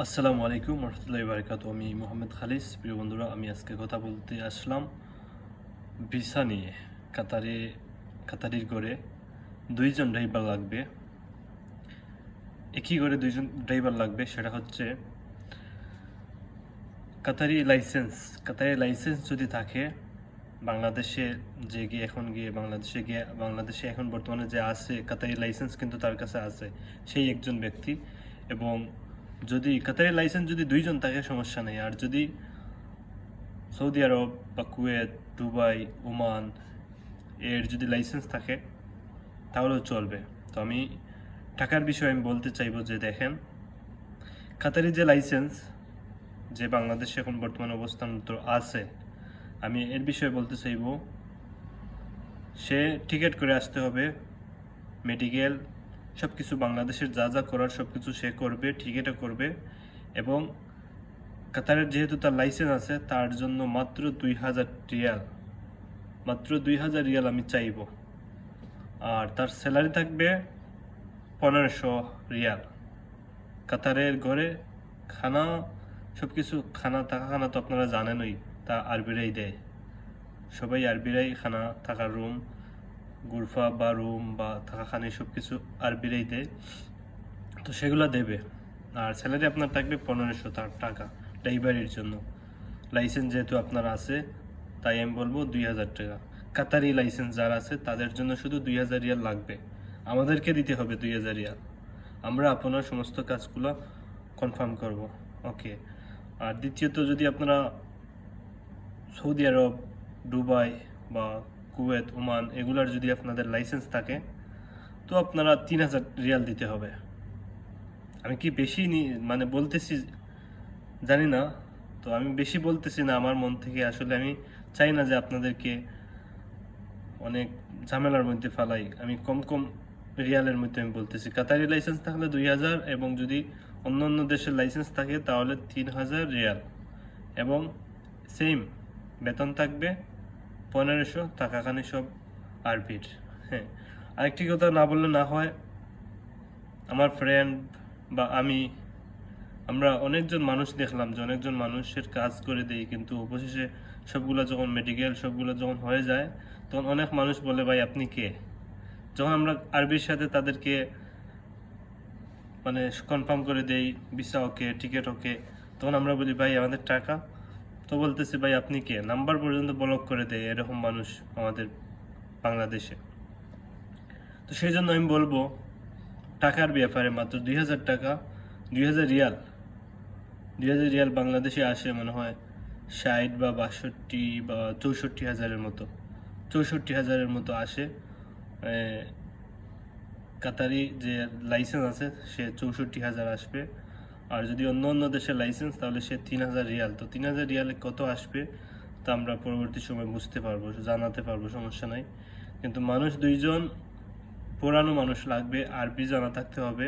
আসসালামু আলাইকুম রহমতুল্লাহি বারাকাতু। আমি মোহাম্মদ খালিস। প্রিয় বন্ধুরা, আমি আজকে কথা বলতে আসলাম ভিসা নিয়ে। কাতারির করে দুইজন ড্রাইভার লাগবে। একই করে দুইজন ড্রাইভার লাগবে, সেটা হচ্ছে কাতারি লাইসেন্স। কাতারি লাইসেন্স যদি থাকে, বাংলাদেশে বাংলাদেশে এখন বর্তমানে যে আছে কাতারি লাইসেন্স কিন্তু তার কাছে আছে, সেই একজন ব্যক্তি। এবং যদি কাতারি লাইসেন্স যদি দুইজন থাকে সমস্যা নেই। আর যদি সৌদি আরব বা কুয়েত, দুবাই, ওমান এর যদি লাইসেন্স থাকে তাহলেও চলবে। তো আমি টাকার বিষয়ে আমি বলতে চাইবো যে দেখেন, কাতারি যে লাইসেন্স যে বাংলাদেশে এখন বর্তমান অবস্থান আছে, আমি এর বিষয়ে বলতে চাইবো, সে টিকিট করে আসতে হবে, মেডিকেল সব কিছু বাংলাদেশের যা যা করার সব কিছু সে করবে, টিকিটও করবে। এবং কাতারের যেহেতু তার লাইসেন্স আছে, তার জন্য মাত্র 2000 রিয়াল, মাত্র 2000 রিয়াল আমি চাইব। আর তার স্যালারি থাকবে 1500 রিয়াল। কাতারের ঘরে খানা সব কিছু, খানা তো আপনারা জানেনই, তা আরবিরাই দেয়। সবাই আরবিরাই খানা, থাকার রুম, গুরফা বা রুম বা থাকা খানি সব কিছু আরবিরাই দেয়, তো সেগুলো দেবে। আর স্যালারি আপনার থাকবে 1500 টাকা ড্রাইভারের জন্য। লাইসেন্স যেহেতু আপনার আছে, তাই আমি বলবো 2000 টাকা। কাতারি লাইসেন্স যারা আছে তাদের জন্য শুধু 2000 রিয়াল লাগবে, আমাদেরকে দিতে হবে 2000 রিয়াল। আমরা আপনার সমস্ত কাজগুলো কনফার্ম করব। ওকে। আর দ্বিতীয়ত, যদি আপনারা সৌদি আরব, দুবাই বা কুয়েত, ওমান এগুলার যদি আপনাদের লাইসেন্স থাকে, তো আপনারা 3000 রিয়াল দিতে হবে। আমি কি বেশি মানে বলতেছি জানি না, তো আমি বেশি বলতেছি না আমার মন থেকে। আসলে আমি চাই না যে আপনাদেরকে অনেক ঝামেলার মধ্যে ফেলাই। আমি কম কম রিয়ালের মধ্যে আমি বলতেছি। কাতারি লাইসেন্স থাকলে 2000, এবং যদি অন্য অন্য দেশের লাইসেন্স থাকে তাহলে 3000 রিয়াল। এবং সেম বেতন থাকবে 1500 টাকাখানি সব আরবির। হ্যাঁ, আরেকটি কথা না বললে না হয়, আমার ফ্রেন্ড বা আমরা অনেকজন মানুষ দেখলাম যে অনেকজন মানুষের কাজ করে দেই, কিন্তু অবশেষে সবগুলো যখন মেডিকেল সবগুলো যখন হয়ে যায়, তখন অনেক মানুষ বলে, ভাই আপনি কে? যখন আমরা আরবির সাথে তাদেরকে মানে কনফার্ম করে দেই, ভিসা ওকে, টিকিট ওকে, তখন আমরা বলি ভাই আমাদের টাকা। তো বলতেছি ভাই আপনি কে? নাম্বার পর্যন্ত ব্লক করে দেয় এরকম মানুষ আমাদের বাংলাদেশে। তো সেই জন্য আমি বলবো, টাকার ব্যাপারে মাত্র 2000 টাকা, 2000 রিয়াল, 2000 রিয়াল বাংলাদেশে আসে মনে হয় 60 বা 62 বা 64 হাজারের মতো, 64 হাজারের মতো আসে। কাতারি যে লাইসেন্স আছে সে 64 হাজার আসবে। আর যদি অন্য অন্য দেশের লাইসেন্স, তাহলে সে 3000 রিয়াল। তো 3000 রিয়ালে কত আসবে তা আমরা পরবর্তী সময় বুঝতে পারবো, জানাতে পারবো, সমস্যা নাই। কিন্তু মানুষ দুইজন পুরানো মানুষ লাগবে, আরবি জানা থাকতে হবে।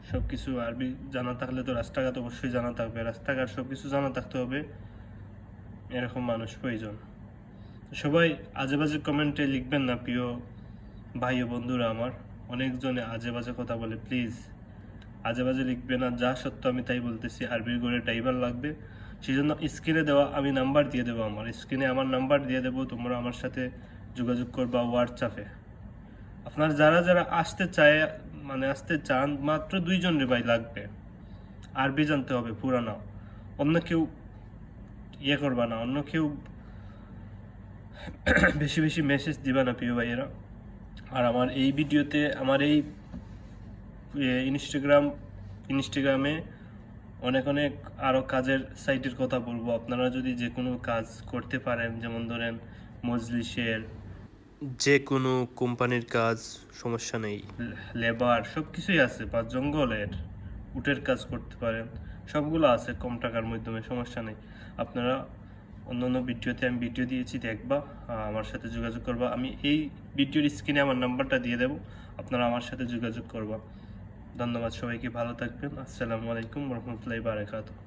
সব কিছু আরবি জানা থাকলে তো রাস্তাঘাট অবশ্যই জানা থাকবে, রাস্তাঘাট সব কিছু জানা থাকতে হবে, এরকম মানুষ প্রয়োজন। সবাই আজে বাজে কমেন্টে লিখবেন না প্রিয় ভাই ও বন্ধুরা আমার। অনেকজনে আজে বাজে কথা বলে, প্লিজ আজে বাজে লিখবে না। যা সত্য আমি তাই বলতেছি, আরবির ঘরে ড্রাইভার লাগবে। সেই জন্য স্ক্রিনে দেওয়া আমি নাম্বার দিয়ে দেবো, আমার স্ক্রিনে আমার নাম্বার দিয়ে দেবো, তোমরা আমার সাথে যোগাযোগ করবা হোয়াটসঅ্যাপে। আপনার যারা যারা আসতে চায়, মানে আসতে চান, মাত্র 2জন রে ভাই লাগবে। আরবি জানতে হবে পুরানা, অন্য কেউ ইয়ে করবা না, অন্য কেউ বেশি বেশি মেসেজ দিবা না প্রিয় ভাইয়েরা। আর আমার এই ভিডিওতে, আমার এই ইনস্টাগ্রামে অনেক অনেক আরও কাজের সাইটের কথা বলবো। আপনারা যদি যে কোনো কাজ করতে পারেন, যেমন ধরেন মজলিসের যে কোনো কোম্পানির কাজ, সমস্যা নেই, লেবার সব কিছুই আছে, বা জঙ্গলের উটের কাজ করতে পারেন, সবগুলো আছে কম টাকার মাধ্যমে, সমস্যা নেই। আপনারা অন্যান্য ভিডিওতে আমি ভিডিও দিয়েছি, দেখবা, আমার সাথে যোগাযোগ করবা। আমি এই ভিডিওর স্ক্রিনে আমার নাম্বারটা দিয়ে দেবো, আপনারা আমার সাথে যোগাযোগ করবা। ধন্যবাদ সবাইকে, ভালো থাকবেন। আসসালামু আলাইকুম রহমতুল্লাহি বারাকাতুহু।